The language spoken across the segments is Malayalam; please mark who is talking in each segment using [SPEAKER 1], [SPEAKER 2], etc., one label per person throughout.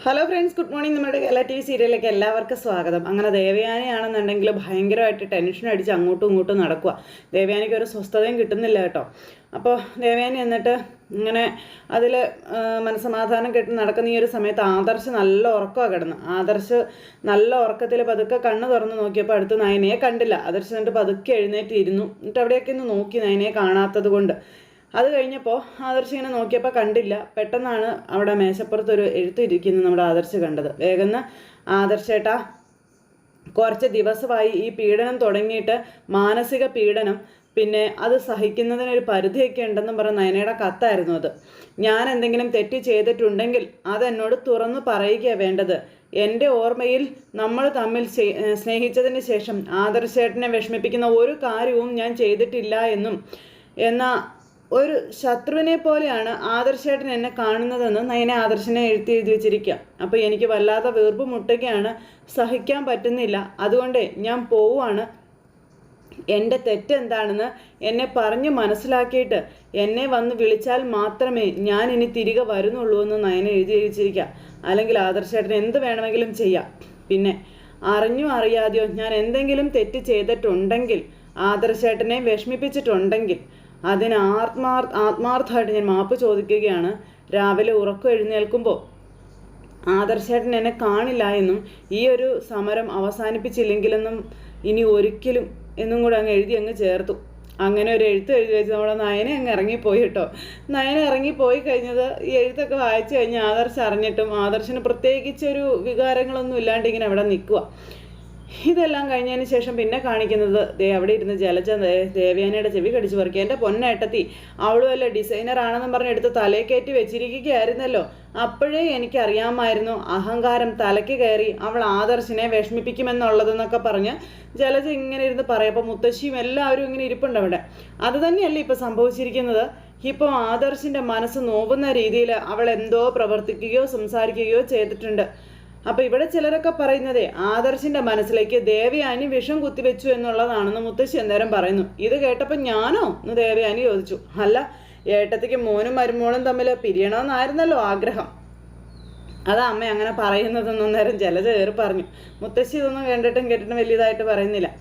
[SPEAKER 1] Hello friends, good morning. നമ്മുടെ കേരള ടി വി സീരിയലിലേക്ക് എല്ലാവർക്കും സ്വാഗതം. അങ്ങനെ ദേവയാനിയാണെന്നുണ്ടെങ്കിൽ ഭയങ്കരമായിട്ട് ടെൻഷൻ അടിച്ച് അങ്ങോട്ടും ഇങ്ങോട്ടും നടക്കുക. ദേവയാനിക്ക് ഒരു സ്വസ്ഥതയും കിട്ടുന്നില്ല കേട്ടോ. അപ്പോൾ ദേവയാനി എന്നിട്ട് ഇങ്ങനെ അതിൽ മനസ്സമാധാനം കെട്ടി നടക്കുന്ന ഈ ഒരു സമയത്ത് ആദർശ് നല്ല ഉറക്കമാണ് കിടന്ന്. ആദർശ് നല്ല ഉറക്കത്തിൽ പതുക്കെ കണ്ണ് തുറന്ന് നോക്കിയപ്പോൾ അടുത്ത് നയനയെ കണ്ടില്ല. ആദർശ് എന്നിട്ട് പതുക്കെ എഴുന്നേറ്റ് ഇരുന്നു. എന്നിട്ട് അവിടെയൊക്കെ ഒന്ന് നോക്കി, നയനയെ കാണാത്തത് കൊണ്ട്. അത് കഴിഞ്ഞപ്പോൾ ആദർശ് ഇങ്ങനെ നോക്കിയപ്പോൾ കണ്ടില്ല. പെട്ടെന്നാണ് അവിടെ മേശപ്പുറത്തൊരു എഴുത്തിരിക്കുന്നത് നമ്മുടെ ആദർശ് കണ്ടത്. വേഗം ആദർശേട്ടാ, കുറച്ച് ദിവസമായി ഈ പീഡനം തുടങ്ങിയിട്ട്, മാനസിക പീഡനം, പിന്നെ അത് സഹിക്കുന്നതിനൊരു പരിധിയൊക്കെ ഉണ്ടെന്നും പറഞ്ഞ നയനയുടെ കത്തായിരുന്നു അത്. ഞാൻ എന്തെങ്കിലും തെറ്റ് ചെയ്തിട്ടുണ്ടെങ്കിൽ അതെന്നോട് തുറന്നു പറയുകയാണ് വേണ്ടത്. എൻ്റെ ഓർമ്മയിൽ നമ്മൾ തമ്മിൽ സ്നേഹിച്ചതിന് ശേഷം ആദർശേട്ടനെ വിഷമിപ്പിക്കുന്ന ഒരു കാര്യവും ഞാൻ ചെയ്തിട്ടില്ല എന്നാൽ ഒരു ശത്രുവിനെ പോലെയാണ് ആദർശേട്ടൻ എന്നെ കാണുന്നതെന്ന് നയനെ ആദർശനെ എഴുതി വെച്ചിരിക്കുക. അപ്പോൾ എനിക്ക് വല്ലാതെ വീർപ്പ് മുട്ടുകയാണ്, സഹിക്കാൻ പറ്റുന്നില്ല. അതുകൊണ്ട് ഞാൻ പോവുകയാണ്. എൻ്റെ തെറ്റെന്താണെന്ന് എന്നെ പറഞ്ഞ് മനസ്സിലാക്കിയിട്ട് എന്നെ വന്ന് വിളിച്ചാൽ മാത്രമേ ഞാൻ ഇനി തിരികെ വരുന്നുള്ളൂ എന്ന് നയനെ എഴുതി വെച്ചിരിക്കുക. അല്ലെങ്കിൽ ആദർശേട്ടൻ എന്ത് വേണമെങ്കിലും ചെയ്യാം. പിന്നെ അറിഞ്ഞോ അറിയാതെയോ ഞാൻ എന്തെങ്കിലും തെറ്റ് ചെയ്തിട്ടുണ്ടെങ്കിൽ, ആദർശേട്ടനെ വിഷമിപ്പിച്ചിട്ടുണ്ടെങ്കിൽ അതിന് ആത്മാർത്ഥമായിട്ട് ഞാൻ മാപ്പ് ചോദിക്കുകയാണ്. രാവിലെ ഉറക്കം എഴുന്നേൽക്കുമ്പോൾ ആദർശേട്ടൻ എന്നെ കാണില്ല എന്നും ഈ ഒരു സമരം അവസാനിപ്പിച്ചില്ലെങ്കിലെന്നും ഇനി ഒരിക്കലും എന്നും കൂടെ അങ്ങ് ചേർത്തു. അങ്ങനെ ഒരു എഴുത്ത് എഴുതി വെച്ച് നമ്മുടെ നയനെ അങ്ങ് ഇറങ്ങിപ്പോയി കേട്ടോ. നയനെ ഇറങ്ങിപ്പോയി കഴിഞ്ഞത് ഈ എഴുത്തൊക്കെ വായിച്ചു കഴിഞ്ഞ് ആദർശ് അറിഞ്ഞിട്ടും ആദർശന് പ്രത്യേകിച്ചൊരു വികാരങ്ങളൊന്നും ഇല്ലാണ്ട് ഇങ്ങനെ അവിടെ നിൽക്കുക. ഇതെല്ലാം കഴിഞ്ഞതിന് ശേഷം പിന്നെ കാണിക്കുന്നത് അവിടെ ഇരുന്ന് ജലജ ദേവയാനിയുടെ ചെവി കടിച്ചു പറിക്കുക. എൻ്റെ പൊന്നേട്ടത്തി, അവളും അല്ല ഡിസൈനർ ആണെന്നും പറഞ്ഞ് എടുത്ത് തലയ്ക്കേറ്റി വെച്ചിരിക്കുകയായിരുന്നല്ലോ. അപ്പോഴേ എനിക്കറിയാമായിരുന്നു അഹങ്കാരം തലയ്ക്ക് കയറി അവൾ ആദർശിനെ വിഷമിപ്പിക്കുമെന്നുള്ളതെന്നൊക്കെ പറഞ്ഞ് ജലജ ഇങ്ങനെ ഇരുന്ന് പറയപ്പോൾ മുത്തശ്ശിയും എല്ലാവരും ഇങ്ങനെ ഇരിപ്പുണ്ട് അവിടെ. അത് തന്നെയല്ലേ ഇപ്പം സംഭവിച്ചിരിക്കുന്നത്. ഇപ്പോൾ ആദർശിൻ്റെ മനസ്സ് നോവുന്ന രീതിയിൽ അവൾ എന്തോ പ്രവർത്തിക്കുകയോ സംസാരിക്കുകയോ ചെയ്തിട്ടുണ്ട്. അപ്പോൾ ഇവിടെ ചിലരൊക്കെ പറയുന്നതേ ആദർശിൻ്റെ മനസ്സിലേക്ക് ദേവയാനി വിഷം കുത്തിവെച്ചു എന്നുള്ളതാണെന്ന് മുത്തശ്ശി അന്നേരം പറയുന്നു. ഇത് കേട്ടപ്പോൾ ഞാനോ എന്ന് ദേവയാനി ചോദിച്ചു. അല്ല, ഏട്ടത്തിക്ക് മോനും മരുമോളും തമ്മിൽ പിരിയണമെന്നായിരുന്നല്ലോ ആഗ്രഹം. അതാ അമ്മ അങ്ങനെ പറയുന്നതെന്നും നേരം ജലജ കയറി പറഞ്ഞു. മുത്തശ്ശി ഇതൊന്നും കേട്ടിട്ടും വലിയതായിട്ട് പറയുന്നില്ല.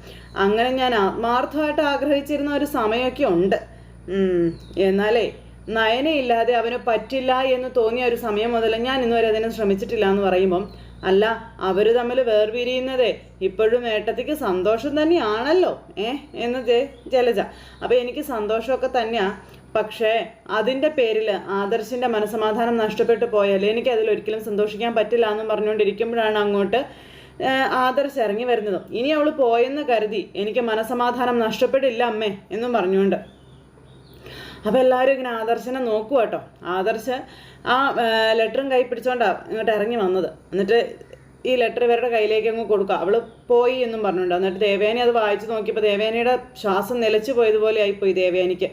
[SPEAKER 1] അങ്ങനെ ഞാൻ ആത്മാർത്ഥമായിട്ട് ആഗ്രഹിച്ചിരുന്ന ഒരു സമയമൊക്കെ ഉണ്ട്. എന്നാലേ നയനയില്ലാതെ അവന് പറ്റില്ല എന്ന് തോന്നിയ ഒരു സമയം മുതൽ ഞാൻ ഇന്നുവരെ അതിനെ ശ്രമിച്ചിട്ടില്ല എന്ന് പറയുമ്പം, അല്ല, അവർ തമ്മിൽ വേർപിരിയുന്നതേ ഇപ്പോഴും ഏട്ടത്തിക്ക് സന്തോഷം തന്നെയാണല്ലോ എന്ന് ജലജ. അപ്പോൾ എനിക്ക് സന്തോഷമൊക്കെ തന്നെയാണ്. പക്ഷേ അതിൻ്റെ പേരിൽ ആദർശിൻ്റെ മനസ്സമാധാനം നഷ്ടപ്പെട്ടു പോയാൽ എനിക്ക് അതിലൊരിക്കലും സന്തോഷിക്കാൻ പറ്റില്ല എന്നും പറഞ്ഞുകൊണ്ടിരിക്കുമ്പോഴാണ് അങ്ങോട്ട് ആദർശ് ഇറങ്ങി വരുന്നതും. ഇനി അവൾ പോയെന്ന് കരുതി എനിക്ക് മനസ്സമാധാനം നഷ്ടപ്പെടില്ല അമ്മേ എന്നും പറഞ്ഞുകൊണ്ട്. അപ്പോൾ എല്ലാവരും ഇങ്ങനെ ആദർശനെ നോക്കുക കേട്ടോ. ആദർശ് ആ ലെറ്ററും കൈ പിടിച്ചോണ്ടാണ് ഇങ്ങോട്ട് ഇറങ്ങി വന്നത്. എന്നിട്ട് ഈ ലെറ്റർ ഇവരുടെ കയ്യിലേക്ക് അങ്ങ് കൊടുക്കുക. അവൾ പോയി എന്നും പറഞ്ഞുകൊണ്ട്. എന്നിട്ട് ദേവയാനി അത് വായിച്ച് നോക്കിയപ്പോൾ ദേവയാനിയുടെ ശ്വാസം നിലച്ചു പോയതുപോലെ ആയിപ്പോയി ദേവയാനിക്ക്.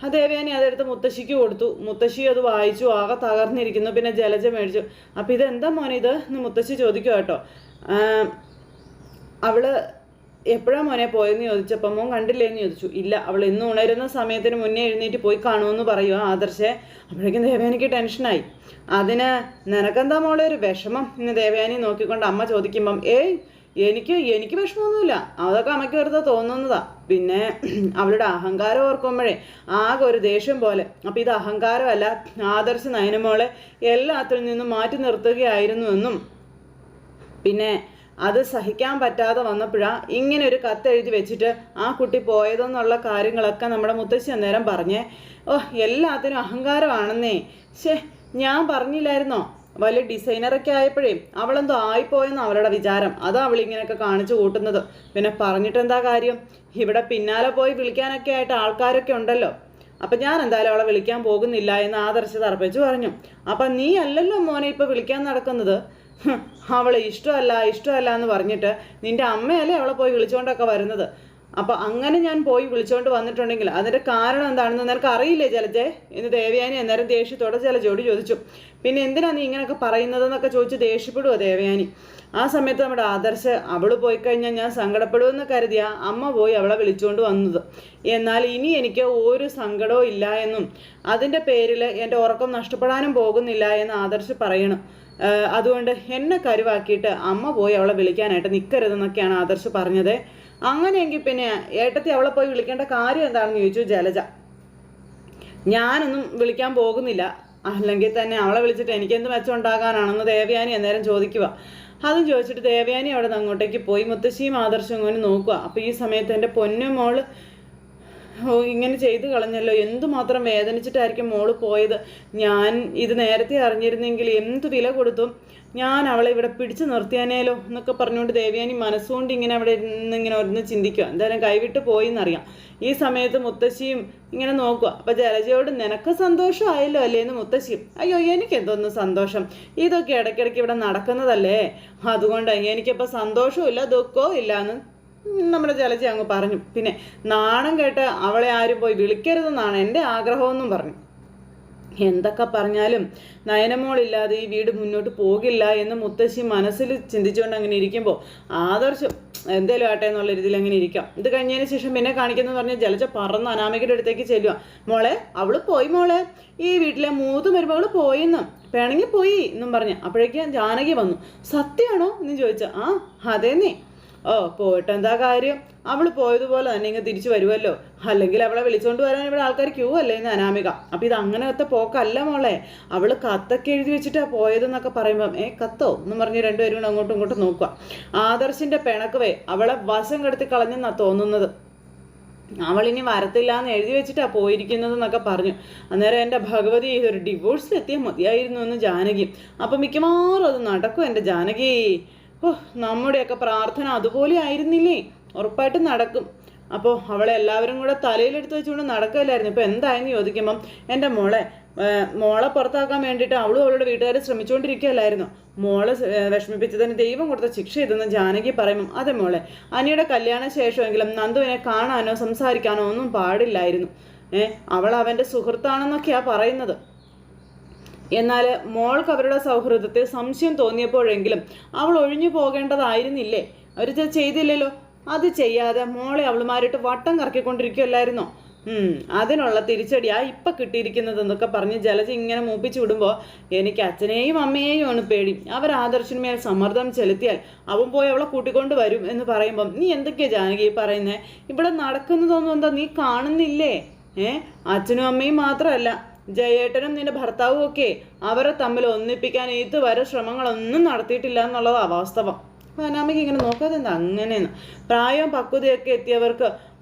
[SPEAKER 1] ആ ദേവയാനി അതെടുത്ത് മുത്തശ്ശിക്ക് കൊടുത്തു. മുത്തശ്ശി അത് വായിച്ചു, ആകെ തകർന്നിരിക്കുന്നു. പിന്നെ ജലജ മേടിച്ചു. അപ്പോൾ ഇതെന്താ മോനെ ഇത് എന്ന് മുത്തശ്ശി ചോദിക്കുക കേട്ടോ. അവള് എപ്പോഴാണ് മോനെ പോയെന്ന് ചോദിച്ചപ്പോൾ മോൻ കണ്ടില്ലേന്ന് ചോദിച്ചു. ഇല്ല, അവൾ ഇന്ന് ഉണരുന്ന സമയത്തിന് മുന്നേ എഴുന്നേറ്റ് പോയി കാണുമെന്ന് പറയുക ആദർശേ. അപ്പോഴേക്കും ദേവയാനിക്ക് ടെൻഷനായി. അതിന് നിനക്കെന്താ മോളെ ഒരു വിഷമം എന്ന് ദേവയാനി നോക്കിക്കൊണ്ട് അമ്മ ചോദിക്കുമ്പം, എനിക്ക് വിഷമമൊന്നുമില്ല, അതൊക്കെ അമ്മയ്ക്ക് വെറുതെ തോന്നുന്നതാ. പിന്നെ അവളുടെ അഹങ്കാരം ഓർക്കുമ്പോഴേ ആകെ ഒരു ദേഷ്യം പോലെ. അപ്പോൾ ഇത് അഹങ്കാരമല്ല, ആദർശ് നയനമോളെ എല്ലാത്തിൽ നിന്നും മാറ്റി നിർത്തുകയായിരുന്നു എന്നും പിന്നെ അത് സഹിക്കാൻ പറ്റാതെ വന്നപ്പോഴാണ് ഇങ്ങനെ ഒരു കത്തെഴുതി വെച്ചിട്ട് ആ കുട്ടി പോയതെന്നുള്ള കാര്യങ്ങളൊക്കെ നമ്മുടെ മുത്തശ്ശി അന്നേരം പറഞ്ഞേ. എല്ലാത്തിനും അഹങ്കാരമാണെന്നേ. ഞാൻ പറഞ്ഞില്ലായിരുന്നോ, വലിയ ഡിസൈനറൊക്കെ ആയപ്പോഴേ അവളെന്തോ ആയിപ്പോയെന്ന് അവളുടെ വിചാരം. അതാ അവളിങ്ങനെയൊക്കെ കാണിച്ചു കൂട്ടുന്നത്. പിന്നെ പറഞ്ഞിട്ടെന്താ കാര്യം, ഇവിടെ പിന്നാലെ പോയി വിളിക്കാനൊക്കെ ആയിട്ട് ആൾക്കാരൊക്കെ ഉണ്ടല്ലോ. അപ്പം ഞാൻ എന്തായാലും അവളെ വിളിക്കാൻ പോകുന്നില്ല എന്ന് ആദർശ് തറപ്പിച്ചു പറഞ്ഞു. അപ്പം നീ അല്ലല്ലോ മോനെ ഇപ്പോൾ വിളിക്കാൻ നടക്കുന്നത്. അവളെ ഇഷ്ടമല്ല എന്ന് പറഞ്ഞിട്ട് നിൻ്റെ അമ്മയല്ലേ അവളെ പോയി വിളിച്ചുകൊണ്ടൊക്കെ വരുന്നത്. അപ്പോൾ അങ്ങനെ ഞാൻ പോയി വിളിച്ചുകൊണ്ട് വന്നിട്ടുണ്ടെങ്കിൽ അതിൻ്റെ കാരണം എന്താണെന്ന് നിനക്ക് അറിയില്ലേ ജലജെ എന്ന് ദേവയാനി അന്നേരം ദേഷ്യത്തോടെ ജലജയോട് ചോദിച്ചു. പിന്നെ എന്തിനാ നീ ഇങ്ങനെയൊക്കെ പറയുന്നതെന്നൊക്കെ ചോദിച്ച് ദേഷ്യപ്പെടുവോ ദേവയാനി. ആ സമയത്ത് നമ്മുടെ ആദർശ് അവൾ പോയി കഴിഞ്ഞാൽ ഞാൻ സങ്കടപ്പെടുമെന്ന് കരുതിയ അമ്മ പോയി അവളെ വിളിച്ചുകൊണ്ട് വന്നത്. എന്നാൽ ഇനി എനിക്ക് ഒരു സങ്കടവും ഇല്ല എന്നും അതിൻ്റെ പേരിൽ എൻ്റെ ഉറക്കം നഷ്ടപ്പെടാനും പോകുന്നില്ല എന്ന് ആദർശ് പറയണം. അതുകൊണ്ട് എന്നെ കരുവാക്കിയിട്ട് അമ്മ പോയി അവളെ വിളിക്കാനായിട്ട് നിൽക്കരുതെന്നൊക്കെയാണ് ആദർശ് പറഞ്ഞത്. അങ്ങനെയെങ്കിൽ പിന്നെ ഏട്ടത്തി അവളെ പോയി വിളിക്കേണ്ട കാര്യം എന്താണെന്ന് ചോദിച്ചു ജലജ. ഞാനൊന്നും വിളിക്കാൻ പോകുന്നില്ല, അല്ലെങ്കിൽ തന്നെ അവളെ വിളിച്ചിട്ട് എനിക്കെന്ത് മെച്ചം ഉണ്ടാകാനാണെന്ന് ദേവയാനി അന്നേരം ചോദിക്കുക. അതും ചോദിച്ചിട്ട് ദേവയാനി അവിടെ നിന്ന് അങ്ങോട്ടേക്ക് പോയി മുത്തശ്ശിയും ആദർശം ഇങ്ങനെ നോക്കുക. അപ്പോൾ ഈ സമയത്ത് എൻ്റെ പൊന്നു മോള് ഇങ്ങനെ ചെയ്തു കളഞ്ഞല്ലോ, എന്തുമാത്രം വേദനിച്ചിട്ടായിരിക്കും മോള് പോയത്. ഞാൻ ഇത് നേരത്തെ അറിഞ്ഞിരുന്നെങ്കിൽ എന്ത് വില കൊടുത്തും ഞാൻ അവളെ ഇവിടെ പിടിച്ചു നിർത്തിയാനേലോ എന്നൊക്കെ പറഞ്ഞുകൊണ്ട് ദേവയാനി മനസ്സുകൊണ്ട് ഇങ്ങനെ അവിടെ ഇങ്ങനെ ഒന്ന് ചിന്തിക്കുക. എന്തായാലും കൈവിട്ട് പോയി എന്നറിയാം. ഈ സമയത്ത് മുത്തശ്ശിയും ഇങ്ങനെ നോക്കുക. അപ്പം ജലജയോട് നിനക്ക് സന്തോഷമായല്ലോ അല്ലേന്ന് മുത്തശ്ശിയും. അയ്യോ എനിക്കെന്തോന്ന് സന്തോഷം, ഇതൊക്കെ ഇടയ്ക്കിടയ്ക്ക് ഇവിടെ നടക്കുന്നതല്ലേ, അതുകൊണ്ട് എനിക്കിപ്പോൾ സന്തോഷവും ഇല്ല ദുഃഖവും ഇല്ല എന്ന് നമ്മുടെ ജലജ അങ്ങ് പറഞ്ഞു. പിന്നെ നാണം കേട്ട് അവളെ ആരും പോയി വിളിക്കരുതെന്നാണ് എൻ്റെ ആഗ്രഹമെന്നും പറഞ്ഞു. എന്തൊക്കെ പറഞ്ഞാലും നയനമോളില്ലാതെ ഈ വീട് മുന്നോട്ട് പോകില്ല എന്ന് മുത്തശ്ശി മനസ്സിൽ ചിന്തിച്ചുകൊണ്ട് അങ്ങനെ ഇരിക്കുമ്പോൾ ആദർശം എന്തേലും ആട്ടെ എന്നുള്ള രീതിയിൽ അങ്ങനെ ഇരിക്കാം. ഇത് കഴിഞ്ഞതിന് ശേഷം പിന്നെ കാണിക്കുന്നത് പറഞ്ഞാൽ ജലജ പറന്ന് അനാമികയുടെ അടുത്തേക്ക് ചെല്ലുക. മോളെ അവള് പോയി, മോളെ ഈ വീട്ടിലെ 3 മരുമകൾ പോയിന്ന് പിണങ്ങി പോയി എന്നും പറഞ്ഞ്. അപ്പോഴേക്കും ജാനകി വന്നു. സത്യമാണോ എന്ന് ചോദിച്ച. ആ അതേന്നേ. ഓ പോയിട്ട് എന്താ കാര്യം, അവൾ പോയതുപോലെ തന്നെ ഇങ്ങ് തിരിച്ചു വരുമല്ലോ, അല്ലെങ്കിൽ അവളെ വിളിച്ചുകൊണ്ട് വരാൻ ഇവിടെ ആൾക്കാർ ക്യൂ അല്ലേ എന്ന് അനാമിക. അപ്പം ഇത് അങ്ങനത്തെ പോക്കല്ല മോളെ, അവൾ കത്തൊക്കെ എഴുതി വെച്ചിട്ടാണ് പോയതെന്നൊക്കെ പറയുമ്പം കത്തോ എന്നും പറഞ്ഞ് രണ്ടുപേരും കൂടെ അങ്ങോട്ടും ഇങ്ങോട്ടും നോക്കുക. ആദർശിൻ്റെ പിണക്കവേ അവളെ വശം കെടുത്തി കളഞ്ഞെന്നാണ് തോന്നുന്നത്. അവളിനി വരത്തില്ല എന്ന് എഴുതി വെച്ചിട്ടാണ് പോയിരിക്കുന്നത് എന്നൊക്കെ പറഞ്ഞു. അന്നേരം എൻ്റെ ഭഗവതി ഒരു ഡിവോഴ്സിലെത്തിയാൽ മതിയായിരുന്നു എന്ന് ജാനകി. അപ്പം മിക്കവാറും അത് നടക്കും എൻ്റെ ജാനകി. ഓ നമ്മുടെയൊക്കെ പ്രാർത്ഥന അതുപോലെ ആയിരുന്നില്ലേ, ഉറപ്പായിട്ടും നടക്കും. അപ്പോൾ അവളെ എല്ലാവരും കൂടെ തലയിലെടുത്ത് വെച്ചുകൊണ്ട് നടക്കില്ലായിരുന്നു. ഇപ്പോൾ എന്തായെന്ന് ചോദിക്കുമ്പം എൻ്റെ മോളെ പുറത്താക്കാൻ വേണ്ടിയിട്ട് അവളും അവളുടെ വീട്ടുകാർ ശ്രമിച്ചുകൊണ്ടിരിക്കുകയല്ലായിരുന്നു. മോളെ വിഷമിപ്പിച്ചതിന് ദൈവം കൊടുത്ത ശിക്ഷ ഇതെന്ന് ജാനകി പറയുമ്പം അതെ മോളെ, അനിയുടെ കല്യാണ ശേഷമെങ്കിലും നന്ദുവിനെ കാണാനോ സംസാരിക്കാനോ ഒന്നും പാടില്ലായിരുന്നു. അവൾ അവൻ്റെ സുഹൃത്താണെന്നൊക്കെയാണ് പറയുന്നത്. എന്നാൽ മോൾക്ക് അവരുടെ സൗഹൃദത്തിൽ സംശയം തോന്നിയപ്പോഴെങ്കിലും അവൾ ഒഴിഞ്ഞു പോകേണ്ടതായിരുന്നില്ലേ? അവർ ചെയ്തില്ലല്ലോ. അത് ചെയ്യാതെ മോളെ അവളുമാരിട്ട് വട്ടം കറക്കിക്കൊണ്ടിരിക്കുകയല്ലായിരുന്നോ? അതിനുള്ള തിരിച്ചടിയാണ് ഇപ്പം കിട്ടിയിരിക്കുന്നത് എന്നൊക്കെ പറഞ്ഞ് ജലജ ഇങ്ങനെ മൂപ്പിച്ചു വിടുമ്പോൾ എനിക്ക് അച്ഛനെയും അമ്മയെയും ആണ് പേടി. അവർ ആദർശിന്മേൽ സമ്മർദ്ദം ചെലുത്തിയാൽ അവൻ പോയി അവളെ കൂട്ടിക്കൊണ്ട് വരും എന്ന് പറയുമ്പം നീ എന്തൊക്കെയാണ് ജാനകി പറയുന്നത്? ഇവിടെ നടക്കുന്നതൊന്നും എന്താ നീ കാണുന്നില്ലേ? അച്ഛനും അമ്മയും മാത്രമല്ല, ജയേട്ടനും നിന്റെ ഭർത്താവും ഒക്കെ അവരെ തമ്മിൽ ഒന്നിപ്പിക്കാൻ ഇതുവരെ ശ്രമങ്ങളൊന്നും നടത്തിയിട്ടില്ല എന്നുള്ളതാണ് വാസ്തവം. അപ്പോൾ അനാമിക ഇങ്ങനെ നോക്കാതെ എന്താ അങ്ങനെയെന്ന്. പ്രായവും പക്വതയൊക്കെ എത്തിയവർക്ക്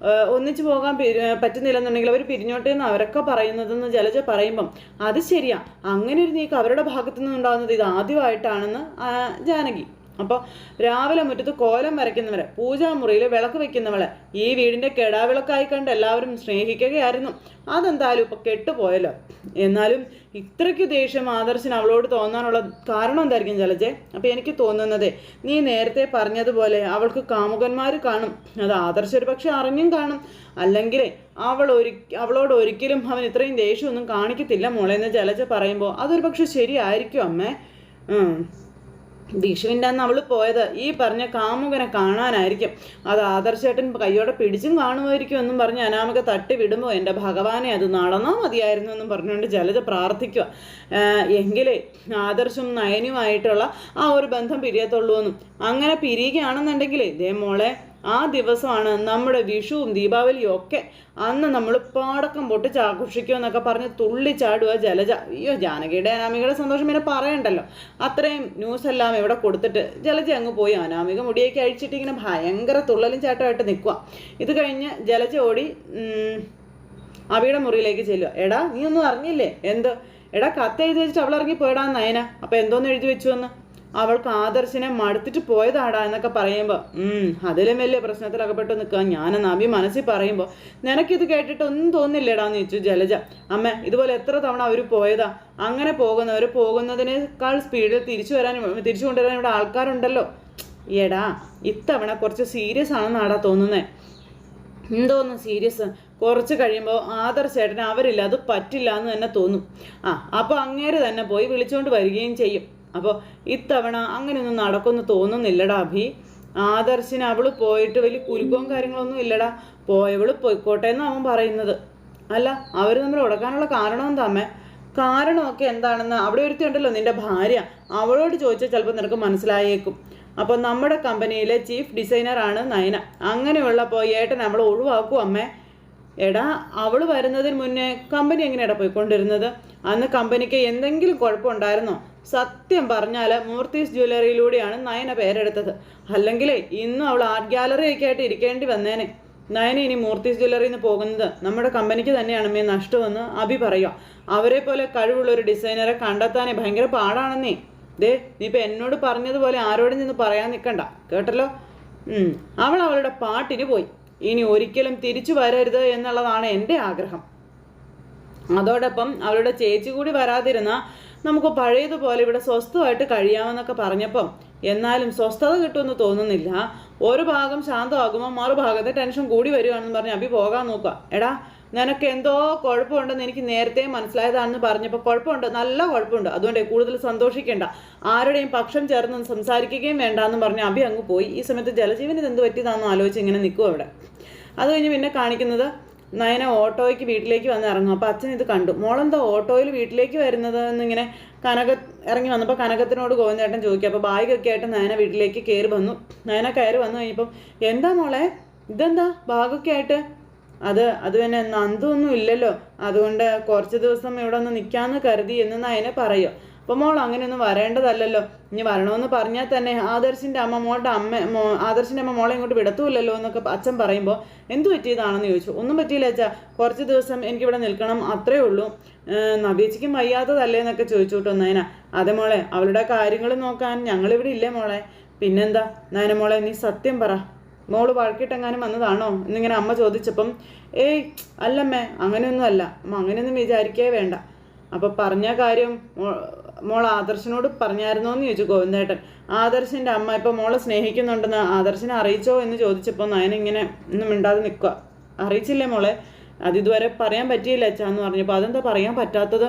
[SPEAKER 1] ഒന്നിച്ചു പോകാൻ പറ്റുന്നില്ലെന്നുണ്ടെങ്കിൽ അവർ പിരിഞ്ഞോട്ടെ എന്ന് അവരൊക്കെ പറയുന്നതെന്ന് ജലജ പറയുമ്പം അത് ശരിയാ, അങ്ങനെ ഒരു നീക്കം അവരുടെ ഭാഗത്തു നിന്നുണ്ടാകുന്നത് ഇത് ആദ്യമായിട്ടാണെന്ന് ജാനകി. അപ്പോൾ രാവിലെ മുറ്റത്ത് കോലം വരയ്ക്കുന്നവരെ, പൂജാമുറിയിൽ വിളക്ക് വെക്കുന്നവളെ ഈ വീടിൻ്റെ കെടാവിളക്കായി കണ്ട് എല്ലാവരും സ്നേഹിക്കുകയായിരുന്നു. അതെന്തായാലും ഇപ്പം കെട്ടുപോയല്ലോ. എന്നാലും ഇത്രയ്ക്ക് ദേഷ്യം ആദർശിന് അവളോട് തോന്നാനുള്ള കാരണം എന്തായിരിക്കും ജലജെ? അപ്പോൾ എനിക്ക് തോന്നുന്നത് നീ നേരത്തെ പറഞ്ഞതുപോലെ അവൾക്ക് കാമുകന്മാർ കാണും. അത് ആദർശ് ഒരു പക്ഷെ അറിഞ്ഞും കാണും. അല്ലെങ്കിൽ അവളോട് ഒരിക്കലും അവൻ ഇത്രയും ദേഷ്യമൊന്നും കാണിക്കത്തില്ല മോളെ എന്ന് ജലജ പറയുമ്പോൾ അതൊരു പക്ഷെ ശരിയായിരിക്കും അമ്മേ. വിഷുവിൻ്റെ അന്ന് അവൾ പോയത് ഈ പറഞ്ഞ കാമുകനെ കാണാനായിരിക്കും. അത് ആദർശേട്ടൻ കയ്യോടെ പിടിച്ചും കാണുമായിരിക്കും എന്നും പറഞ്ഞ് അനാമിക തട്ടി വിടുമ്പോൾ എൻ്റെ ഭഗവാനെ അത് നടന്നാൽ മതിയായിരുന്നു എന്നും പറഞ്ഞുകൊണ്ട് ജലജ പ്രാർത്ഥിക്കുക. എങ്കിലേ ആദർശും നയനുമായിട്ടുള്ള ആ ഒരു ബന്ധം പിരിയത്തുള്ളൂ എന്നും. അങ്ങനെ പിരിയുകയാണെന്നുണ്ടെങ്കിലേ ഇതേ മോളെ ആ ദിവസമാണ് നമ്മുടെ വിഷുവും ദീപാവലിയും ഒക്കെ. അന്ന് നമ്മൾ പാടക്കം പൊട്ടിച്ച് ആഘോഷിക്കുമെന്നൊക്കെ പറഞ്ഞ് തുള്ളിച്ചാടുക ജലജ. അയ്യോ ജാനകിയുടെ അനാമികയുടെ സന്തോഷം പിന്നെ പറയണ്ടല്ലോ. അത്രയും ന്യൂസ് എല്ലാം ഇവിടെ കൊടുത്തിട്ട് ജലജ അങ്ങ് പോയി. അനാമിക മുടിയൊക്കെ അഴിച്ചിട്ട് ഇങ്ങനെ ഭയങ്കര തുള്ളലും ചാട്ടമായിട്ട് നിൽക്കുക. ഇത് കഴിഞ്ഞ് ജലജ ഓടി അവിയുടെ മുറിയിലേക്ക് ചെല്ലുക. എടാ നീ ഒന്നും അറിഞ്ഞില്ലേ? എടാ കത്ത് എഴുതി വെച്ചിട്ട് അവൾ ഇറങ്ങി പോയിടാൻ നയന. അപ്പം എന്തോന്ന് എഴുതി വെച്ചു എന്ന്? അവൾക്ക് ആദർശിനെ മടുത്തിട്ട് പോയതാടാ എന്നൊക്കെ പറയുമ്പോൾ അതിലും വലിയ പ്രശ്നത്തിൽ അകപ്പെട്ട് നിൽക്കുക ഞാനെന്ന് അഭി മനസ്സിൽ പറയുമ്പോൾ നിനക്കിത് കേട്ടിട്ട് ഒന്നും തോന്നില്ലേടാന്ന് ചോദിച്ചു ജലജ. അമ്മ ഇതുപോലെ എത്ര തവണ അവർ പോയതാ. അങ്ങനെ പോകുന്നതിനേക്കാൾ സ്പീഡിൽ തിരിച്ചു കൊണ്ടുവരാൻ ഇവിടെ ആൾക്കാരുണ്ടല്ലോ. എടാ ഇത്തവണ കുറച്ച് സീരിയസ് ആണെന്നാടാ തോന്നുന്നേ. എന്തോന്ന് സീരിയസ്? കുറച്ച് കഴിയുമ്പോൾ ആദർശേട്ടന് അവരില്ല അത് പറ്റില്ല എന്ന് തന്നെ തോന്നും. അപ്പോൾ അങ്ങേര് തന്നെ പോയി വിളിച്ചുകൊണ്ട് വരികയും ചെയ്യും. അപ്പോൾ ഇത്തവണ അങ്ങനെയൊന്നും നടക്കുമെന്ന് തോന്നുന്നില്ലടാ അഭി. ആദർശിന് അവൾ പോയിട്ട് വലിയ കുരുക്കവും കാര്യങ്ങളൊന്നും ഇല്ലടാ. പോയവൾ പോയിക്കോട്ടെ എന്ന് അവൻ പറയുന്നത്. അല്ല അവർ തമ്മിൽ ഉടക്കാനുള്ള കാരണം എന്താ അമ്മേ? കാരണമൊക്കെ എന്താണെന്ന് അവിടെ ഒരുത്തിയുണ്ടല്ലോ നിൻ്റെ ഭാര്യ, അവളോട് ചോദിച്ചാൽ ചിലപ്പോൾ നിനക്ക് മനസ്സിലായേക്കും. അപ്പോൾ നമ്മുടെ കമ്പനിയിലെ ചീഫ് ഡിസൈനറാണ് നയന. അങ്ങനെയുള്ളപ്പോൾ ഏട്ടൻ അവളെ ഒഴിവാക്കൂ അമ്മേ. എടാ, അവൾ വരുന്നതിന് മുന്നേ കമ്പനി എങ്ങനെയാടാ പോയിക്കൊണ്ടിരുന്നത്? അന്ന് കമ്പനിക്ക് എന്തെങ്കിലും കുഴപ്പമുണ്ടായിരുന്നോ? സത്യം പറഞ്ഞാൽ മൂർത്തീസ് ജ്വല്ലറിയിലൂടെയാണ് നയന പേരെടുത്തത്. അല്ലെങ്കിൽ ഇന്നും അവൾ ആർട്ട് ഗാലറിയൊക്കെ ആയിട്ട് ഇരിക്കേണ്ടി വന്നേനെ. നയന ഇനി മൂർത്തീസ് ജ്വല്ലറിയിൽ നിന്ന് പോകുന്നത് നമ്മുടെ കമ്പനിക്ക് തന്നെയാണമ്മേ നഷ്ടമെന്ന് അഭി പറയുക. അവരെ പോലെ കഴിവുള്ള ഒരു ഡിസൈനറെ കണ്ടെത്താനേ ഭയങ്കര പാടാണെന്നേ. ദേ, നീ ഇപ്പം എന്നോട് പറഞ്ഞതുപോലെ ആരോടും നിന്ന് പറയാൻ നിൽക്കണ്ട, കേട്ടല്ലോ. അവൾ അവളുടെ പാട്ടിന് പോയി. ഇനി ഒരിക്കലും തിരിച്ചു വരരുത് എന്നുള്ളതാണ് എൻ്റെ ആഗ്രഹം. അതോടൊപ്പം അവളുടെ ചേച്ചി കൂടി വരാതിരുന്ന നമുക്ക് പഴയതുപോലെ ഇവിടെ സ്വസ്ഥമായിട്ട് കഴിയാമെന്നൊക്കെ പറഞ്ഞപ്പം എന്നാലും സ്വസ്ഥത കിട്ടുമെന്ന് തോന്നുന്നില്ല. ഒരു ഭാഗം ശാന്തമാകുമ്പോൾ മറുഭാഗത്തെ ടെൻഷൻ കൂടി വരികയാണെന്ന് പറഞ്ഞ് അഭി പോകാൻ നോക്കുക. എടാ, നിനക്ക് എന്തോ കുഴപ്പമുണ്ടെന്ന് എനിക്ക് നേരത്തെ മനസ്സിലായതാണെന്ന് പറഞ്ഞപ്പോൾ കുഴപ്പമുണ്ട്, നല്ല കുഴപ്പമുണ്ട്. അതുകൊണ്ട് കൂടുതൽ സന്തോഷിക്കേണ്ട, ആരുടെയും പക്ഷം ചേർന്ന് സംസാരിക്കുകയും വേണ്ട എന്ന് പറഞ്ഞ് അഭി അങ്ങ് പോയി. ഈ സമയത്ത് ജലജീവന് എന്ത് പറ്റിയതാണെന്ന് ആലോചിച്ച് ഇങ്ങനെ നിൽക്കും അവിടെ. അത് കഴിഞ്ഞ് പിന്നെ കാണിക്കുന്നത് നയന ഓട്ടോയ്ക്ക് വീട്ടിലേക്ക് വന്ന് ഇറങ്ങും. അപ്പോൾ അച്ഛൻ ഇത് കണ്ടു. മോളെന്താ ഓട്ടോയിൽ വീട്ടിലേക്ക് വരുന്നത് എന്നിങ്ങനെ കനക ഇറങ്ങി വന്നപ്പോൾ കനകത്തിനോട് ഗോവിന്ദേട്ടൻ ചോദിക്കും. അപ്പോൾ ബാഗൊക്കെ ആയിട്ട് നയന വീട്ടിലേക്ക് കയറി വന്നു. നയന കയറി വന്നു കഴിഞ്ഞപ്പം എന്താ മോളെ ഇതെന്താ ബാഗൊക്കെ ആയിട്ട്? അത് പിന്നെ നന്ദൊന്നും ഇല്ലല്ലോ, അതുകൊണ്ട് കുറച്ച് ദിവസം ഇവിടെ ഒന്ന് നിൽക്കാമെന്ന് കരുതി എന്ന് നയന പറയുക. അപ്പോൾ മോൾ അങ്ങനെയൊന്നും വരേണ്ടതല്ലല്ലോ, ഇനി വരണമെന്ന് പറഞ്ഞാൽ തന്നെ ആദർശിൻ്റെ അമ്മ മോളെ ഇങ്ങോട്ട് വിടത്തുമില്ലല്ലോ എന്നൊക്കെ അച്ഛൻ പറയുമ്പോൾ എന്തു പറ്റിയതാണെന്ന് ചോദിച്ചു. ഒന്നും പറ്റിയില്ല അച്ഛാ, കുറച്ച് ദിവസം എനിക്കിവിടെ നിൽക്കണം, അത്രേ ഉള്ളൂ. നവ്യേച്ചിക്കും വയ്യാത്തതല്ലേ എന്നൊക്കെ ചോദിച്ചു കേട്ടോ നയന. അതെ മോളെ, അവളുടെ കാര്യങ്ങൾ നോക്കാൻ ഞങ്ങളിവിടെ ഇല്ലേ മോളെ? പിന്നെന്താ നയന മോളെ, നീ സത്യം പറ, മോള് വഴക്കിട്ടെങ്ങാനും വന്നതാണോ എന്നിങ്ങനെ അമ്മ ചോദിച്ചപ്പം ഏയ് അല്ലമ്മേ, അങ്ങനെയൊന്നും അല്ല അമ്മ, അങ്ങനെയൊന്നും വിചാരിക്കേ വേണ്ട. അപ്പോൾ പറഞ്ഞ കാര്യം മോൾ ആദർശനോട് പറഞ്ഞായിരുന്നോ എന്ന് ചോദിച്ചു ഗോവിന്ദേട്ടൻ. ആദർശിൻ്റെ അമ്മ ഇപ്പോൾ മോളെ സ്നേഹിക്കുന്നുണ്ടെന്ന് ആദർശനെ അറിയിച്ചോ എന്ന് ചോദിച്ചപ്പോൾ നയന ഇങ്ങനെ ഒന്നും മിണ്ടാതെ നിൽക്കുക. അറിയിച്ചില്ലേ മോളെ? അതിതുവരെ പറയാൻ പറ്റിയില്ല അച്ഛാ എന്ന് പറഞ്ഞപ്പോൾ അതെന്താ പറയാൻ പറ്റാത്തത്?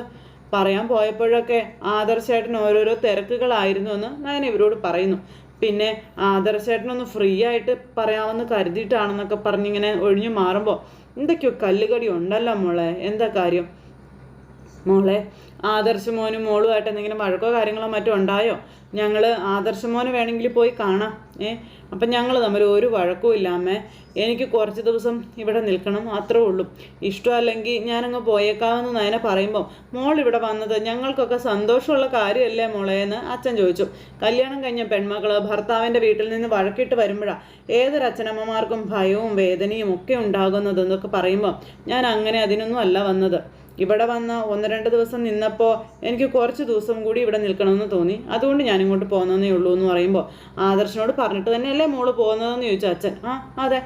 [SPEAKER 1] പറയാൻ പോയപ്പോഴൊക്കെ ആദർശേട്ടൻ ഓരോരോ തിരക്കുകളായിരുന്നു എന്ന് നയന ഇവരോട് പറയുന്നു. പിന്നെ ആദർശേട്ടനൊന്ന് ഫ്രീ ആയിട്ട് പറയാമെന്ന് കരുതിയിട്ടാണെന്നൊക്കെ പറഞ്ഞിങ്ങനെ ഒഴിഞ്ഞു മാറുമ്പോൾ എന്തൊക്കെയോ കല്ലുകടി ഉണ്ടല്ലോ മോളെ, എന്താ കാര്യം മോളെ? ആദർശമോനും മോളുമായിട്ട് എന്തെങ്കിലും വഴക്കോ കാര്യങ്ങളോ മറ്റോ ഉണ്ടായോ? ഞങ്ങൾ ആദർശമോന് വേണമെങ്കിൽ പോയി കാണാം. അപ്പം ഞങ്ങൾ തമ്മിൽ ഒരു വഴക്കവും ഇല്ല അമ്മേ. എനിക്ക് കുറച്ച് ദിവസം ഇവിടെ നിൽക്കണം, അത്രേ ഉള്ളൂ. ഇഷ്ടമല്ലെങ്കിൽ ഞാനങ്ങ് പോയേക്കാമെന്ന് നയന പറയുമ്പോൾ മോൾ ഇവിടെ വന്നത് ഞങ്ങൾക്കൊക്കെ സന്തോഷമുള്ള കാര്യമല്ലേ മോളെ എന്ന് അച്ഛൻ ചോദിച്ചു. കല്യാണം കഴിഞ്ഞ പെൺമകൾ ഭർത്താവിൻ്റെ വീട്ടിൽ നിന്ന് വഴക്കിട്ട് വരുമ്പോഴാണ് ഏതൊരച്ഛനമ്മമാർക്കും ഭയവും വേദനയും ഒക്കെ ഉണ്ടാകുന്നതെന്നൊക്കെ പറയുമ്പോൾ ഞാൻ അങ്ങനെ അതിനൊന്നും അല്ല വന്നത്. ഇവിടെ വന്ന 1-2 ദിവസം നിന്നപ്പോൾ എനിക്ക് കുറച്ച് ദിവസം കൂടി ഇവിടെ നിൽക്കണമെന്ന് തോന്നി, അതുകൊണ്ട് ഞാനിങ്ങോട്ട് പോകുന്നതേ ഉള്ളൂ എന്ന് പറയുമ്പോൾ ആദർശനോട് പറഞ്ഞിട്ട് തന്നെയല്ലേ മോള് പോകുന്നതെന്ന് ചോദിച്ചു അച്ഛൻ. അതെ,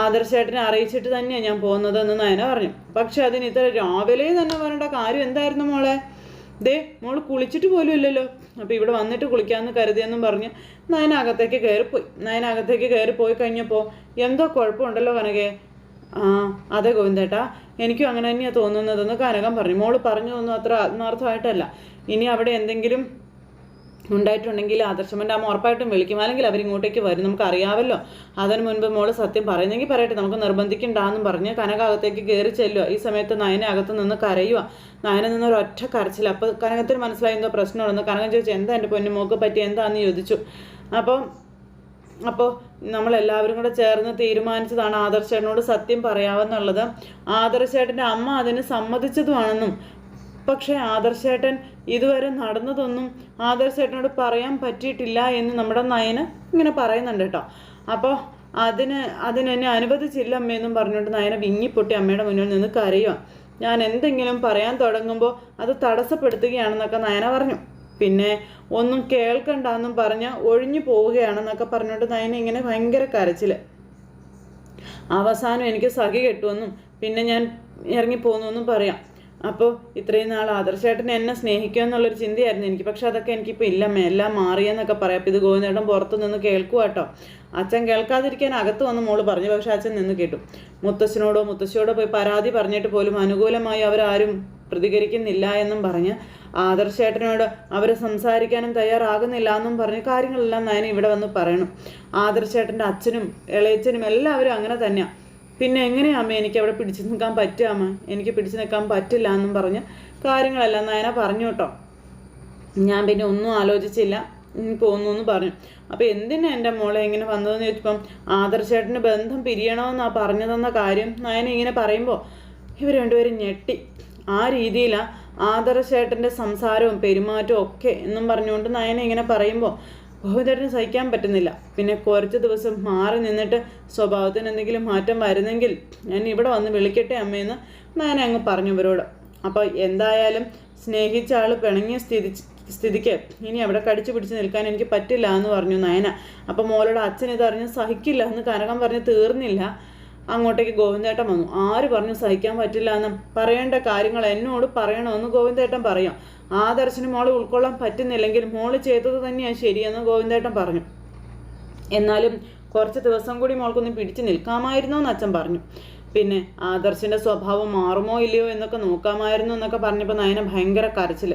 [SPEAKER 1] ആദർശേട്ടനെ അറിയിച്ചിട്ട് തന്നെയാണ് ഞാൻ പോകുന്നതെന്ന് നയന പറഞ്ഞു. പക്ഷെ അതിന് ഇത്ര രാവിലെ തന്നെ വരേണ്ട കാര്യം എന്തായിരുന്നു മോളെ? ദേ, മോള് കുളിച്ചിട്ട് പോലും ഇല്ലല്ലോ. അപ്പോൾ ഇവിടെ വന്നിട്ട് കുളിക്കാമെന്ന് കരുതിയെന്നും പറഞ്ഞ് നയന അകത്തേക്ക് കയറിപ്പോയി കഴിഞ്ഞപ്പോൾ എന്തോ കുഴപ്പമുണ്ടല്ലോ കനകേ? അതെ ഗോവിന്ദേട്ടാ, എനിക്കും അങ്ങനെ തന്നെയാണ് തോന്നുന്നതെന്ന് കനകം പറഞ്ഞു. മോള് പറഞ്ഞു തോന്നുന്നു അത്ര ആത്മാർത്ഥമായിട്ടല്ല. ഇനി അവിടെ എന്തെങ്കിലും ഉണ്ടായിട്ടുണ്ടെങ്കിൽ ആദർശമൻ്റെ അമ്മ ഉറപ്പായിട്ടും വിളിക്കും, അല്ലെങ്കിൽ അവരിങ്ങോട്ടേക്ക് വരും, നമുക്കറിയാമല്ലോ. അതിന് മുൻപ് മോള് സത്യം പറയുന്നെങ്കിൽ പറയട്ടെ, നമുക്ക് നിർബന്ധിക്കണ്ടെന്നും പറഞ്ഞ് കനക അകത്തേക്ക് കയറി ചെല്ലുക. ഈ സമയത്ത് നയനെ അകത്ത് നിന്ന് കരയുക. നയന നിന്നൊരൊറ്റ കരച്ചില്ല. അപ്പോൾ കനകത്തിന് മനസ്സിലായി എന്തോ പ്രശ്നമുണ്ടെന്ന്. കനകം ചോദിച്ചു എന്താ എൻ്റെ പൊന്നു മോക്ക് പറ്റി എന്താണെന്ന് ചോദിച്ചു. അപ്പോൾ നമ്മളെല്ലാവരും കൂടെ ചേർന്ന് തീരുമാനിച്ചതാണ് ആദർശേട്ടനോട് സത്യം പറയാമെന്നുള്ളത്. ആദർശേട്ടൻ്റെ അമ്മ അതിന് സമ്മതിച്ചതുമാണെന്നും പക്ഷേ ആദർശേട്ടൻ ഇതുവരെ നടന്നതൊന്നും ആദർശേട്ടനോട് പറയാൻ പറ്റിയിട്ടില്ല എന്ന് നമ്മുടെ നയന് ഇങ്ങനെ പറയുന്നുണ്ട് കേട്ടോ. അപ്പോൾ അതിനെന്നെ അനുവദിച്ചില്ല അമ്മയെന്നും പറഞ്ഞുകൊണ്ട് നയന വിങ്ങിപ്പൊട്ടി അമ്മയുടെ മുന്നിൽ നിന്ന് കരയുക. ഞാൻ എന്തെങ്കിലും പറയാൻ തുടങ്ങുമ്പോൾ അത് തടസ്സപ്പെടുത്തുകയാണെന്നൊക്കെ നയന പറഞ്ഞു. പിന്നെ ഒന്നും കേൾക്കണ്ടെന്നും പറഞ്ഞ് ഒഴിഞ്ഞു പോവുകയാണെന്നൊക്കെ പറഞ്ഞുകൊണ്ട് നയന ഇങ്ങനെ ഭയങ്കര കരച്ചിൽ. അവസാനം എനിക്ക് സഖി കെട്ടുമെന്നും പിന്നെ ഞാൻ ഇറങ്ങിപ്പോകുന്നെന്നും പറയാം. അപ്പോൾ ഇത്രയും നാൾ ആദർശേട്ടൻ എന്നെ സ്നേഹിക്കുക എന്നുള്ളൊരു ചിന്തയായിരുന്നു എനിക്ക്. പക്ഷെ അതൊക്കെ എനിക്കിപ്പോൾ ഇല്ലമ്മേ, എല്ലാം മാറിയെന്നൊക്കെ പറയാം. അപ്പോൾ ഇത് ഗോവിന്ദേട്ടൻ പുറത്തു നിന്ന് കേൾക്കുക കേട്ടോ. അച്ഛൻ കേൾക്കാതിരിക്കാൻ അകത്ത് വന്ന് മോള് പറഞ്ഞു, പക്ഷെ അച്ഛൻ നിന്ന് കേട്ടു. മുത്തശ്ശിയോടോ പോയി പരാതി പറഞ്ഞിട്ട് പോലും അനുകൂലമായി അവരാരും പ്രതികരിക്കുന്നില്ല എന്നും പറഞ്ഞ് ആദർശേട്ടനോട് അവർ സംസാരിക്കാനും തയ്യാറാകുന്നില്ല എന്നും പറഞ്ഞ് കാര്യങ്ങളെല്ലാം നയന ഇവിടെ വന്ന് പറയണം. ആദർശേട്ടൻ്റെ അച്ഛനും ഇളയച്ചനും എല്ലാവരും അങ്ങനെ തന്നെയാണ്. പിന്നെ എങ്ങനെയാ അമ്മ എനിക്ക് അവിടെ പിടിച്ചു നിൽക്കാൻ പറ്റുക? അമ്മ എനിക്ക് പിടിച്ചു നിൽക്കാൻ പറ്റില്ല എന്നും പറഞ്ഞ് കാര്യങ്ങളെല്ലാം നയന പറഞ്ഞു കേട്ടോ. ഞാൻ പിന്നെ ഒന്നും ആലോചിച്ചില്ല, പോന്നു എന്ന് പറഞ്ഞു. അപ്പോൾ എന്തിനാ എൻ്റെ മോളെ ഇങ്ങനെ വന്നതെന്ന് ചോദിച്ചപ്പം ആദർശേട്ടന് ബന്ധം പിരിയണമെന്നാണ് പറഞ്ഞതെന്ന കാര്യം നയന ഇങ്ങനെ പറയുമ്പോൾ ഇവർ രണ്ടുപേരും ഞെട്ടി. ആ രീതിയിലാണ് ആദർശേട്ടൻ്റെ സംസാരവും പെരുമാറ്റവും ഒക്കെ എന്നും പറഞ്ഞുകൊണ്ട് നയന ഇങ്ങനെ പറയുമ്പോൾ ഗോവിന്ദേട്ടന് സഹിക്കാൻ പറ്റുന്നില്ല. പിന്നെ കുറച്ച് ദിവസം മാറി നിന്നിട്ട് സ്വഭാവത്തിന് എന്തെങ്കിലും മാറ്റം വരുന്നെങ്കിൽ ഞാൻ ഇവിടെ വന്ന് വിളിക്കട്ടെ അമ്മയെന്ന് നയന അങ്ങ് പറഞ്ഞു ഇവരോട്. അപ്പോൾ എന്തായാലും സ്നേഹിച്ച ആൾ പിണങ്ങിയ സ്ഥിതിക്ക് ഇനി അവിടെ കടിച്ചു പിടിച്ച് നിൽക്കാൻ എനിക്ക് പറ്റില്ല എന്ന് പറഞ്ഞു നയന. അപ്പോൾ മോളുടെ അച്ഛൻ ഇതറിഞ്ഞ് സഹിക്കില്ല എന്ന് കനകം പറഞ്ഞ് തീർന്നില്ല. അങ്ങോട്ടേക്ക് ഗോവിന്ദേട്ടൻ വന്നു. ആര് പറഞ്ഞു സഹിക്കാൻ പറ്റില്ല എന്ന്? പറയേണ്ട കാര്യങ്ങൾ എന്നോട് പറയണമെന്ന് ഗോവിന്ദേട്ടൻ പറയാം. ആദർശന് മോളെ ഉൾക്കൊള്ളാൻ പറ്റുന്നില്ലെങ്കിൽ മോള് ചെയ്തത് തന്നെയാണ് ശരിയെന്ന് ഗോവിന്ദേട്ടൻ പറഞ്ഞു. എന്നാലും കുറച്ച് ദിവസം കൂടി മോൾക്കൊന്ന് പിടിച്ചു നിൽക്കാമായിരുന്നോ എന്ന് അച്ഛൻ പറഞ്ഞു. പിന്നെ ആദർശിൻ്റെ സ്വഭാവം മാറുമോ ഇല്ലയോ എന്നൊക്കെ നോക്കാമായിരുന്നു എന്നൊക്കെ പറഞ്ഞപ്പോൾ നയന ഭയങ്കര കരച്ചിൽ.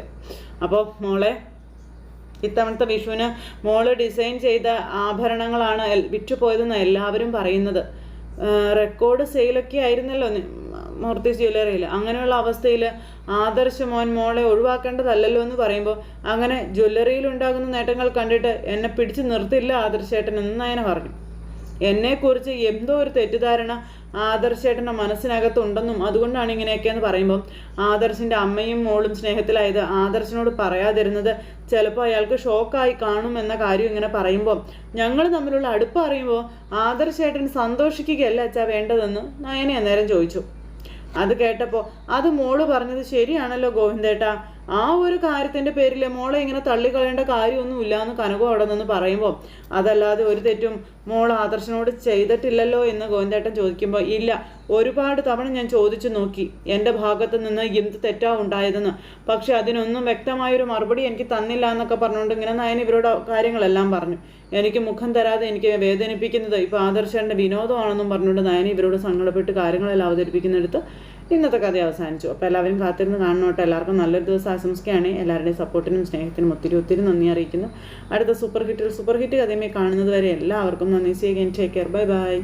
[SPEAKER 1] അപ്പോൾ മോളെ ഇത്തവണത്തെ വിഷുവിന് മോള് ഡിസൈൻ ചെയ്ത ആഭരണങ്ങളാണ് വിറ്റുപോയതെന്ന് എല്ലാവരും പറയുന്നത്. റെക്കോർഡ് സെയിലൊക്കെ ആയിരുന്നല്ലോ മൂർത്തീസ് ജ്വല്ലറിയിൽ. അങ്ങനെയുള്ള അവസ്ഥയിൽ ആദർശ് മോൻ മോളെ ഒഴിവാക്കേണ്ടതല്ലല്ലോ എന്ന് പറയുമ്പോൾ അങ്ങനെ ജ്വല്ലറിയിൽ ഉണ്ടാകുന്ന നേട്ടങ്ങൾ കണ്ടിട്ട് എന്നെ പിടിച്ചു നിർത്തില്ല ആദർശേട്ടൻ എന്ന് നയന പറഞ്ഞു. എന്നെക്കുറിച്ച് എന്തോ ഒരു തെറ്റിദ്ധാരണ ആദർശേട്ടൻ്റെ മനസ്സിനകത്തുണ്ടെന്നും അതുകൊണ്ടാണ് ഇങ്ങനെയൊക്കെയെന്ന് പറയുമ്പം ആദർശിൻ്റെ അമ്മയും മോളും സ്നേഹത്തിലായത് ആദർശിനോട് പറയാതിരുന്നത് ചിലപ്പോൾ അയാൾക്ക് ഷോക്കായി കാണും എന്ന കാര്യം ഇങ്ങനെ പറയുമ്പോൾ ഞങ്ങൾ തമ്മിലുള്ള അടുപ്പം അറിയുമ്പോൾ ആദർശേട്ടൻ സന്തോഷിക്കുകയല്ല അച്ഛാ വേണ്ടതെന്ന് നയന അന്നേരം ചോദിച്ചു. അത് കേട്ടപ്പോൾ അത് മോള് പറഞ്ഞത് ശരിയാണല്ലോ ഗോവിന്ദേട്ടാ, ആ ഒരു കാര്യത്തിൻ്റെ പേരിൽ മോളെ ഇങ്ങനെ തള്ളിക്കളയേണ്ട കാര്യമൊന്നുമില്ല എന്ന് കനകം അവിടെ നിന്ന് പറയുമ്പോൾ അതല്ലാതെ ഒരു തെറ്റും മോൾ ആദർശനോട് ചെയ്തിട്ടില്ലല്ലോ എന്ന് ഗോവിന്ദേട്ടൻ ചോദിക്കുമ്പോൾ ഇല്ല, ഒരുപാട് തവണ ഞാൻ ചോദിച്ചു നോക്കി എൻ്റെ ഭാഗത്ത് നിന്ന് എന്ത് തെറ്റാ ഉണ്ടായതെന്ന്, പക്ഷെ അതിനൊന്നും വ്യക്തമായൊരു മറുപടി എനിക്ക് തന്നില്ല എന്നൊക്കെ പറഞ്ഞുകൊണ്ട് ഇങ്ങനെ നയൻ ഇവരോട് കാര്യങ്ങളെല്ലാം പറഞ്ഞു. എനിക്ക് മുഖം തരാതെ എനിക്ക് വേദനിപ്പിക്കുന്നത് ഇപ്പോൾ ആദർശൻ്റെ വിനോദമാണെന്നും പറഞ്ഞുകൊണ്ട് നയൻ ഇവരോട് സങ്കടപ്പെട്ട് കാര്യങ്ങളെല്ലാം അവതരിപ്പിക്കുന്നിടത്ത് ഇന്നത്തെ കഥ അവസാനിച്ചു. അപ്പോൾ എല്ലാവരും കാത്തിരുന്ന് കാണണോട്ടെ. എല്ലാവർക്കും നല്ലൊരു ദിവസം ആശംസിക്കുകയാണ്. എല്ലാവരുടെയും സപ്പോർട്ടിനും സ്നേഹത്തിനും ഒത്തിരി നന്ദി അറിയിക്കുന്നു. അടുത്ത സൂപ്പർ ഹിറ്റ് കഥയുമായി കാണുന്നത് വരെ എല്ലാവർക്കും നന്ദി. See again. Take care. Bye by.